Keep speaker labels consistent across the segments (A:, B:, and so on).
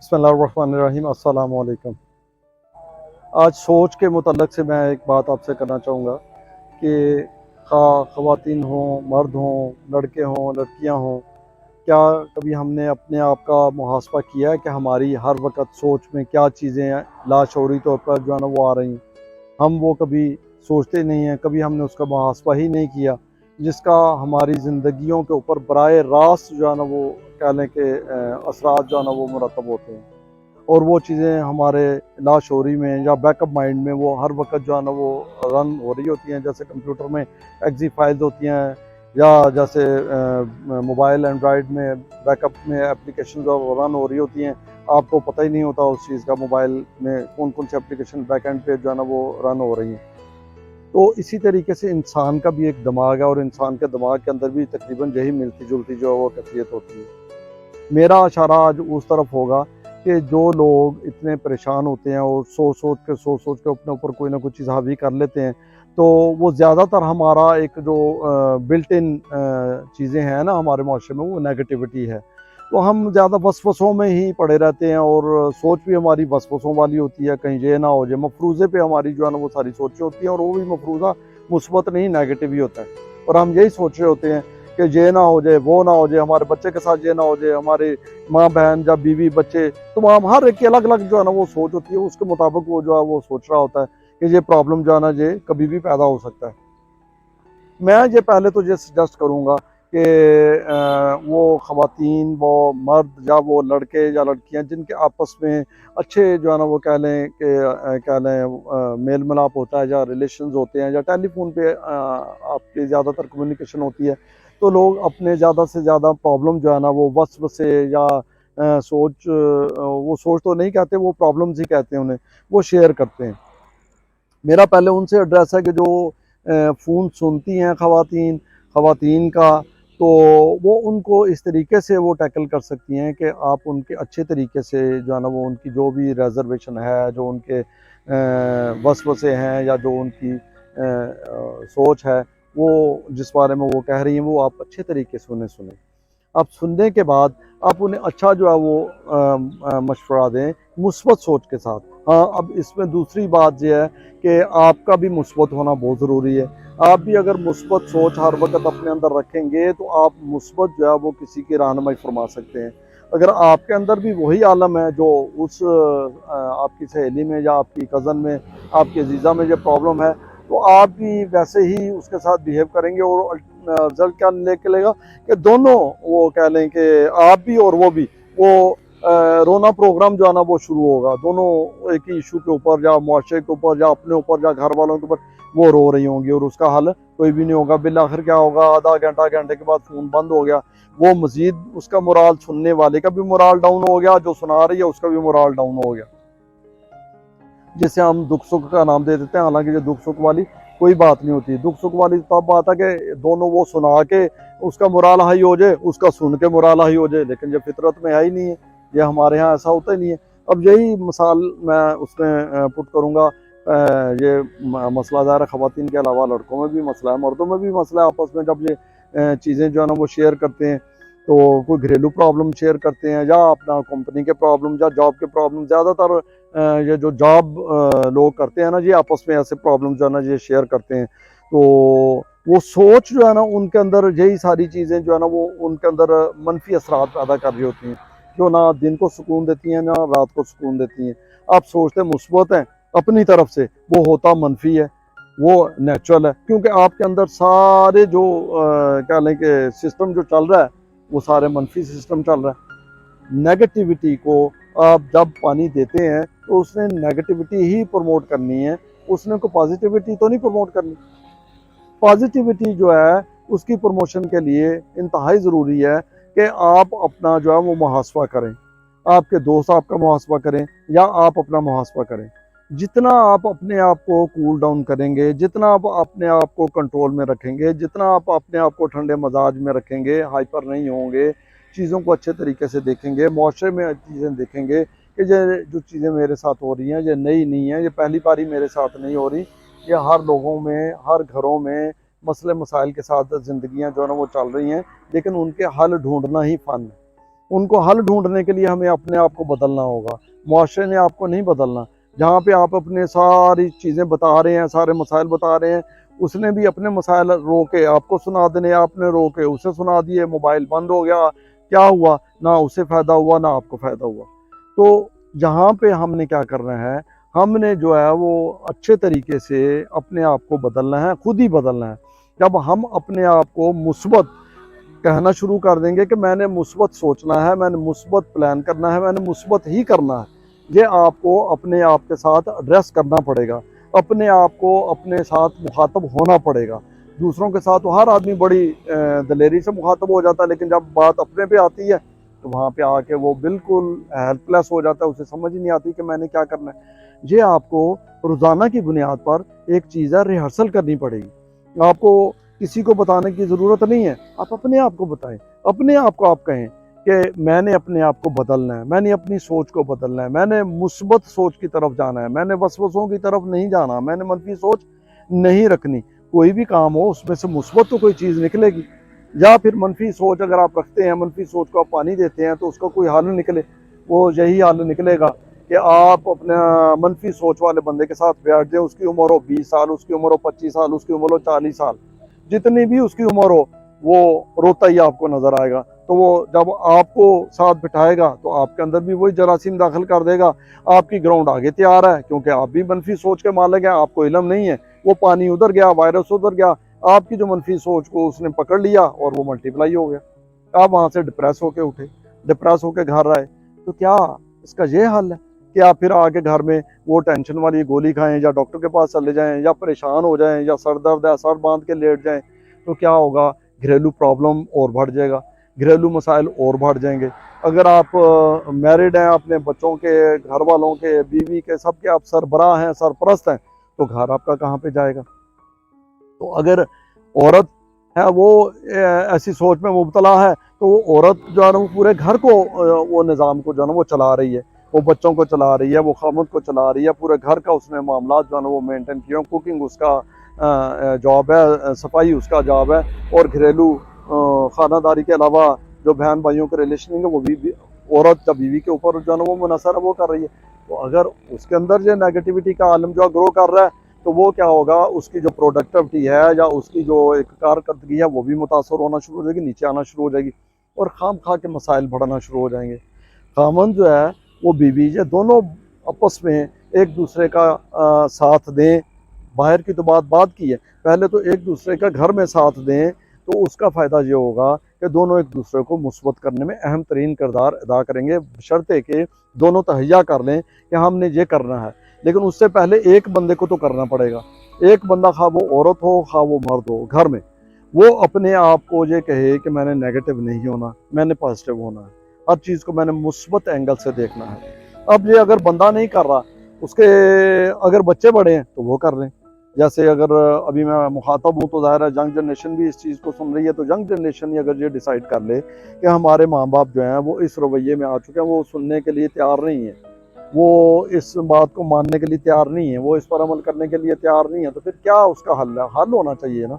A: बिस्मिल्लाहिर्रहमानिर्रहीम, अस्सलाम वालेकुम। आज सोच के मुतल्लक से मैं एक बात आपसे करना चाहूँगा कि ख़वातीन हों, मर्द हों, लड़के हों, लड़कियाँ हों, क्या कभी हमने अपने आप का मुहासबा किया है कि हमारी हर वक़्त सोच में क्या चीज़ें लाशऊरी तौर पर जो है ना वो आ रही हैं। हम वो कभी सोचते नहीं हैं, कभी हमने उसका मुहासबा ही नहीं किया, जिसका हमारी ज़िंदगियों के ऊपर बराए रास्त जो है ना वो कह लें कि असरात जो है ना वो मुरतब होते हैं। और वो चीज़ें हमारे लाशऊरी में या बैकअप माइंड में वो हर वक्त जो है ना वो रन हो रही होती हैं। जैसे कंप्यूटर में एक्जी फाइल्स होती हैं, या जैसे मोबाइल एंड्रॉयड में बैकअप में एप्लीकेशन जो रन हो रही होती हैं, आपको पता ही नहीं होता उस चीज़ का मोबाइल में कौन कौन सी एप्लीकेशन बैक एंड पे जो है ना वो रन हो रही हैं। तो इसी तरीके से इंसान का भी एक दिमाग है, और इंसान के दिमाग के अंदर भी तकरीबन यही मिलती जुलती जो है वो कैफियत होती है। मेरा इशारा आज उस तरफ होगा कि जो लोग इतने परेशान होते हैं और सोच सोच के अपने ऊपर कोई ना कोई चीज़ हावी कर लेते हैं, तो वो ज़्यादातर हमारा एक जो बिल्ट इन चीज़ें हैं ना हमारे माशरे में, वो नेगेटिविटी है। तो हम ज़्यादा वसवसों में ही पड़े रहते हैं, और सोच भी हमारी वसवसों वाली होती है, कहीं ये ना हो जाए, मफरूज़े पे हमारी जो है ना वो सारी सोचें होती हैं, और वो भी मफरूज़ा मुस्बत नहीं नेगेटिव ही होता है। और हम यही सोच रहे होते हैं कि ये ना हो जाए, वो ना हो जाए, हमारे बच्चे के साथ ये ना हो जाए, हमारे माँ बहन या बीवी बच्चे, तो हम हर एक की अलग अलग जो है ना वो सोच होती है, उसके मुताबिक वो जो है वो सोच रहा होता है कि ये प्रॉब्लम जो है ना ये कभी भी पैदा हो सकता है। मैं ये पहले तो ये सजेस्ट करूँगा कि वो ख़वातीन, वो मर्द, या वो लड़के या लड़कियाँ जिनके आपस में अच्छे जो है ना वो कह लें कि कह लें मेल मिलाप होता है, या रिलेशंस होते हैं, या टेलीफोन पे आपकी ज़्यादातर कम्युनिकेशन होती है, तो लोग अपने ज़्यादा से ज़्यादा प्रॉब्लम जो है ना वो वसवसे या वो सोच तो नहीं कहते, वो प्रॉब्लम्स ही कहते हैं उन्हें, वो शेयर करते हैं। मेरा पहले उनसे एड्रेस है कि जो फ़ोन सुनती हैं ख़वातीन ख़वातीन का, तो वो उनको इस तरीके से वो टैकल कर सकती हैं कि आप उनके अच्छे तरीके से जो है ना वो उनकी जो भी रिज़र्वेशन है, जो उनके वसवसे हैं, या जो उनकी सोच है, वो जिस बारे में वो कह रही हैं, वो आप अच्छे तरीके से उन्हें सुनें। आप सुनने के बाद आप उन्हें अच्छा जो है वो मशवरा दें, मुस्बत सोच के साथ। हाँ, अब इसमें दूसरी बात ये है कि आपका भी मुस्बत होना बहुत ज़रूरी है। आप भी अगर मुस्बत सोच हर वक़्त अपने अंदर रखेंगे, तो आप मुस्बत जो है वो किसी की रहनुमाई फरमा सकते हैं। अगर आपके अंदर भी वही आलम है जो उस आपकी सहेली में या आपकी कज़न में, आपकी अज़ीज़ा में जो प्रॉब्लम है, तो आप भी वैसे ही उसके साथ बिहेव करेंगे, और रिज़ल्ट क्या निकलेगा कि दोनों, वो कह लें कि आप भी और वो भी, वो रोना प्रोग्राम जो है ना वो शुरू होगा। दोनों एक ही इशू के ऊपर, या मुआशरे के ऊपर, या अपने ऊपर, या घर वालों के ऊपर वो रो रही होंगी, और उसका हल कोई भी नहीं होगा। बिल आखिर क्या होगा, आधा घंटा घंटे के बाद फ़ोन बंद हो गया, वो मज़ीद उसका मोराल, सुनने वाले का भी मोराल डाउन हो गया, जो सुना रही है उसका भी मोराल डाउन हो गया, जिसे हम दुख सुख का नाम दे देते हैं। हालांकि जो दुख सुख वाली कोई बात नहीं होती। दुख सुख वाली तब बात है कि दोनों वो सुना के उसका मोराल हाई हो जाए, उसका सुन के मोराल हाई हो जाए, लेकिन ये फितरत में है ही नहीं है, ये हमारे यहाँ ऐसा होता ही नहीं है। अब यही मिसाल मैं उसमें पुट करूँगा। ये मसला ज़ाहिर है ख़वातीन के अलावा लड़कों में भी मसला है, मर्दों में भी मसला है। आपस में जब ये चीज़ें जो है ना वो शेयर करते हैं, तो कोई घरेलू प्रॉब्लम शेयर करते हैं, या अपना कंपनी के प्रॉब्लम, या जॉब के प्रॉब्लम, ज़्यादातर ये जो जॉब लोग करते हैं ना, ये आपस में ऐसे प्रॉब्लम जो है ना ये शेयर करते हैं। तो वो सोच जो है ना उनके अंदर यही सारी चीज़ें जो है ना वो उनके अंदर मनफी असरात पैदा कर रही होती हैं, जो ना दिन को सुकून देती हैं, ना रात को सुकून देती हैं। आप सोचते मुस्बत हैं अपनी तरफ से, वो होता मनफी है, वो नेचुरल है, क्योंकि आपके अंदर सारे जो क्या लें कि सिस्टम जो चल रहा है, वो सारे मनफी सिस्टम चल रहा है। नेगेटिविटी को आप जब पानी देते हैं, तो उसने नेगेटिविटी ही प्रमोट करनी है, उसने को पॉजिटिविटी तो नहीं प्रमोट करनी। पॉजिटिविटी जो है उसकी प्रमोशन के लिए इंतहाई ज़रूरी है कि आप अपना जो है वो मुहासबा करें, आपके दोस्त आपका मुहासबा करें, या आप अपना मुहासबा करें। जितना आप अपने आप को कूल डाउन करेंगे, जितना आप अपने आप को कंट्रोल में रखेंगे, जितना आप अपने आप को ठंडे मिजाज में रखेंगे, हाइपर नहीं होंगे, चीज़ों को अच्छे तरीके से देखेंगे, मुआशरे में चीज़ें देखेंगे कि ये जो चीज़ें मेरे साथ हो रही हैं ये नई नहीं है, ये पहली बारी मेरे साथ नहीं हो रही, ये हर लोगों में, हर घरों में मसले मसाइल के साथ ज़िंदगियाँ जो है ना वो चल रही हैं, लेकिन उनके हल ढूंढना ही फ़न है। उनको हल ढूंढने के लिए हमें अपने आप को बदलना होगा, मुआशरे ने आपको नहीं बदलना। जहाँ पे आप अपने सारी चीज़ें बता रहे हैं, सारे मसाइल बता रहे हैं, उसने भी अपने मसाइल रोके आपको सुना देने, आपने रोके उसे सुना दिए, मोबाइल बंद हो गया, क्या हुआ? ना उसे फ़ायदा हुआ ना आपको फ़ायदा हुआ। तो जहाँ पे हमने क्या करना है, हमने जो है वो अच्छे तरीके से अपने आप को बदलना है, खुद ही बदलना है। जब हम अपने आप को मुस्बत कहना शुरू कर देंगे कि मैंने मुस्बत सोचना है, मैंने मुस्बत प्लान करना है, मैंने मुस्बत ही करना है, ये आपको अपने आप के साथ एड्रेस करना पड़ेगा, अपने आप को अपने साथ मुखातब होना पड़ेगा। दूसरों के साथ तो हर आदमी बड़ी दलेरी से मुखातब हो जाता है, लेकिन जब बात अपने पे आती है तो वहाँ पे आके वो बिल्कुल हेल्पलेस हो जाता है, उसे समझ ही नहीं आती कि मैंने क्या करना है। ये आपको रोज़ाना की बुनियाद पर एक चीज़ है, रिहर्सल करनी पड़ेगी। आपको किसी को बताने की ज़रूरत नहीं है, आप अपने आप को बताएं, अपने आप को आप कहें कि मैंने अपने आप को बदलना है, मैंने अपनी सोच को बदलना है, मैंने मुस्बत सोच की तरफ जाना है, मैंने वसवसों की तरफ नहीं जाना, मैंने मनफी सोच नहीं रखनी। कोई भी काम हो उसमें से मुस्बत तो कोई चीज़ निकलेगी, या फिर मनफी सोच अगर आप रखते हैं, मनफी सोच को आप पानी देते हैं तो उसका कोई हल निकले, वो यही हल निकलेगा कि आप अपना मनफी सोच वाले बंदे के साथ बैठ जाए, उसकी उम्र हो 20 साल, उसकी उम्र हो 25 साल, उसकी उम्र हो 40 साल, जितनी भी उसकी उम्र हो, वो रोता ही आपको नजर आएगा। तो वो जब आपको साथ बिठाएगा तो आपके अंदर भी वही जरासीम दाखिल कर देगा। आपकी ग्राउंड आगे तैयार है, क्योंकि आप भी मनफी सोच के मालिक हैं, आपको इल्म नहीं है, वो पानी उधर गया, वायरस उधर गया, आपकी जो मनफी सोच को उसने पकड़ लिया और वो मल्टीप्लाई हो गया। आप वहां से डिप्रेस होके उठे, डिप्रेस होके घर आए, तो क्या इसका ये हल है कि आप फिर आके घर में वो टेंशन वाली गोली खाएं, या डॉक्टर के पास चले जाएं, या परेशान हो जाएं, या सर दर्द है सर बांध के लेट जाएं? तो क्या होगा, घरेलू प्रॉब्लम और बढ़ जाएगा, घरेलू मसाइल और बढ़ जाएंगे। अगर आप मैरिड हैं, अपने बच्चों के, घर वालों के, बीवी के, सबके आप सरबराह हैं, सरपरस्त हैं, तो घर आपका कहाँ पे जाएगा? तो अगर औरत है वो ऐसी सोच में मुबतला है, तो वो औरत जो है ना वो पूरे घर को वो निज़ाम को जो है ना वो चला रही है, वो बच्चों को चला रही है, वो खामद को चला रही है, पूरे घर का उसने मामला जो है ना वो मेंटेन किया। कुकिंग उसका जॉब है, सफाई उसका जॉब है, और घरेलू खानादारी के अलावा जो बहन भाइयों के रिलेशन है वो भी औरत या बीवी के ऊपर जो है ना वो मुनसर है, वो कर रही है। तो अगर उसके अंदर जो नेगेटिविटी का आलम जो ग्रो कर रहा है, तो वो क्या होगा, उसकी जो प्रोडक्टिविटी है या उसकी जो एक कारकर्दगी है वो भी मुतासर होना शुरू हो जाएगी, नीचे आना शुरू हो जाएगी, और खाम खा के मसाइल बढ़ना शुरू हो जाएंगे। खामन जो है वो बीवी ये दोनों आपस में एक दूसरे का साथ दें। बाहर की तो बात की है, पहले तो एक दूसरे का घर में साथ दें, तो उसका फ़ायदा ये होगा कि दोनों एक दूसरे को मुस्बत करने में अहम तरीन किरदार अदा करेंगे, बशर्ते कि दोनों तहैया कर लें कि हमने ये करना है। लेकिन उससे पहले एक बंदे को तो करना पड़ेगा। एक बंदा, खा वो औरत हो खा वो मर्द हो, घर में वो अपने आप को ये कहे कि मैंने नेगेटिव नहीं होना, मैंने पॉजिटिव होना है, हर चीज़ को मैंने मुस्बत एंगल से देखना है। अब ये अगर बंदा नहीं कर रहा, उसके अगर बच्चे बड़े हैं तो वो कर लें। जैसे अगर अभी मैं मुखातब हूँ तो ज़ाहिर है यंग जनरेशन भी इस चीज़ को सुन रही है, तो यंग जनरेशन ही अगर ये डिसाइड कर ले कि हमारे माँ बाप जो हैं वो इस रवैये में आ चुके हैं, वो सुनने के लिए तैयार नहीं है, वो इस बात को मानने के लिए तैयार नहीं है, वो इस पर अमल करने के लिए तैयार नहीं है, तो फिर क्या उसका हल है? हल होना चाहिए ना।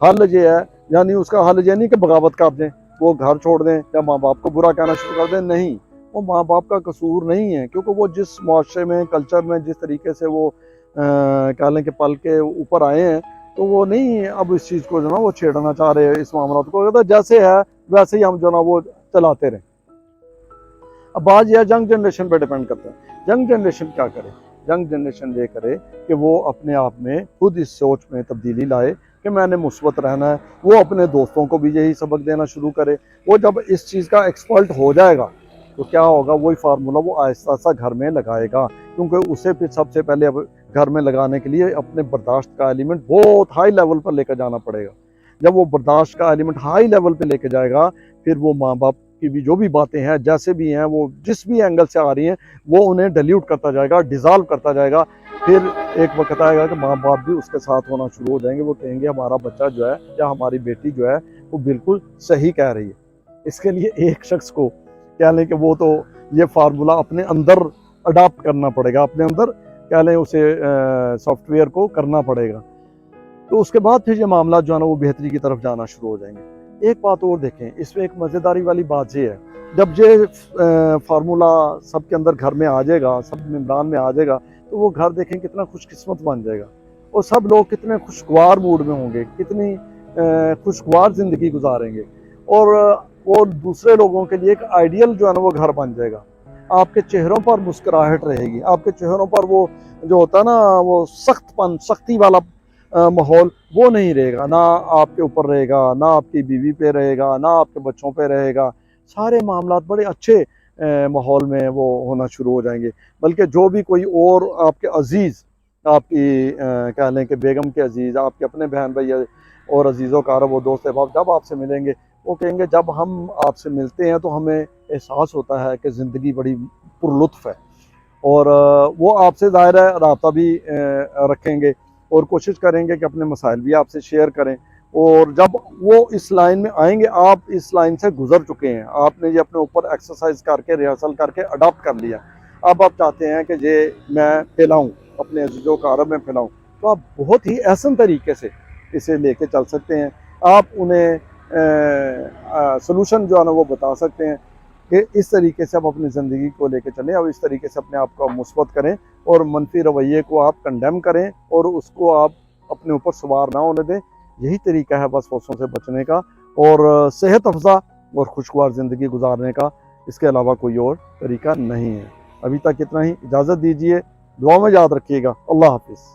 A: हल ये है, यानी उसका हल ये नहीं कि बगावत कर दें, वो घर छोड़ दें या माँ बाप को बुरा कहना शुरू कर दें, नहीं, वो माँ बाप का कसूर नहीं है, क्योंकि वो जिस मुआशरे में, कल्चर में, जिस तरीके से वो कह लें कि पल के ऊपर आए हैं, तो वो नहीं अब इस चीज़ को जो ना वो छेड़ना चाह रहे हैं, इस मामला को। तो जैसे है वैसे ही हम जो ना वो चलाते रहें। अब बात यह यंग जनरेशन पे डिपेंड करता है, यंग जनरेशन क्या करे? यंग जनरेशन ये करे कि वो अपने आप में खुद इस सोच में तब्दीली लाए कि मैंने मुस्बत रहना है। वो अपने दोस्तों को भी यही सबक देना शुरू करे। वो जब इस चीज़ का एक्सपर्ट हो जाएगा तो क्या होगा, वही फार्मूला वो आहिस्ता आहिस्ता घर में लगाएगा, क्योंकि उसे फिर सबसे पहले अब घर में लगाने के लिए अपने बर्दाश्त का एलिमेंट बहुत हाई लेवल पर लेकर जाना पड़ेगा। जब वो बर्दाश्त का एलिमेंट हाई लेवल पे लेके जाएगा, फिर वो माँ बाप की भी जो भी बातें हैं, जैसे भी हैं, वो जिस भी एंगल से आ रही हैं, वो उन्हें डिल्यूट करता जाएगा, डिज़ॉल्व करता जाएगा। फिर एक वक्त आएगा कि माँ बाप भी उसके साथ होना शुरू हो जाएंगे। वो कहेंगे हमारा बच्चा जो है या हमारी बेटी जो है वो बिल्कुल सही कह रही है। इसके लिए एक शख्स को कह लें कि वो तो ये फार्मूला अपने अंदर अडाप्ट करना पड़ेगा, अपने अंदर कह लें उसे सॉफ्टवेयर को करना पड़ेगा। तो उसके बाद फिर ये मामला जो है ना वो बेहतरी की तरफ जाना शुरू हो जाएंगे। एक बात और देखें, इसमें एक मज़ेदारी वाली बात ये है, जब ये फार्मूला सबके अंदर घर में आ जाएगा, सब मेम्बरान में आ जाएगा, तो वो घर देखें कितना खुशकिस्मत बन जाएगा और सब लोग कितने खुशगवार मूड में होंगे, कितनी खुशगवार ज़िंदगी गुजारेंगे और दूसरे लोगों के लिए एक आइडियल जो है ना वो घर बन जाएगा। आपके चेहरों पर मुस्कुराहट रहेगी, आपके चेहरों पर वो जो होता है ना वो सख्ती वाला माहौल वो नहीं रहेगा, ना आपके ऊपर रहेगा, ना आपकी बीवी पे रहेगा, ना आपके बच्चों पे रहेगा। सारे मामलात बड़े अच्छे माहौल में वो होना शुरू हो जाएंगे। बल्कि जो भी कोई और आपके अजीज़, आपकी कह लें कि बेगम के अजीज़, आपके अपने बहन भाई और अजीज़ों कारब वो दोस्त अहबाब जब आपसे मिलेंगे, वो कहेंगे जब हम आपसे मिलते हैं तो हमें एहसास होता है कि ज़िंदगी बड़ी पुरलुत्फ़ है। और वो आपसे ज़ाहिर है रब्ता भी रखेंगे और कोशिश करेंगे कि अपने मसाइल भी आपसे शेयर करें। और जब वो इस लाइन में आएंगे, आप इस लाइन से गुजर चुके हैं, आपने ये अपने ऊपर एक्सरसाइज करके रिहर्सल करके अडॉप्ट कर लिया, अब आप चाहते हैं कि ये मैं फैलाऊँ, अपने अज़ीज़ों का अरब में फैलाऊँ, तो आप बहुत ही एहसन तरीके से इसे लेके चल सकते हैं। आप उन्हें सलूशन जो है ना वो बता सकते हैं कि इस तरीके से आप अपनी ज़िंदगी को लेके चलें और इस तरीके से अपने आप को मुस्बत करें और मनफी रवैये को आप कंडेम करें और उसको आप अपने ऊपर सवार ना होने दें। यही तरीका है वसवसों से बचने का और सेहत अफ़ज़ा और खुशगवार ज़िंदगी गुजारने का। इसके अलावा कोई और तरीका नहीं है। अभी तक इतना ही, इजाज़त दीजिए, दुआ में याद रखिएगा। अल्लाह हाफ़िज़।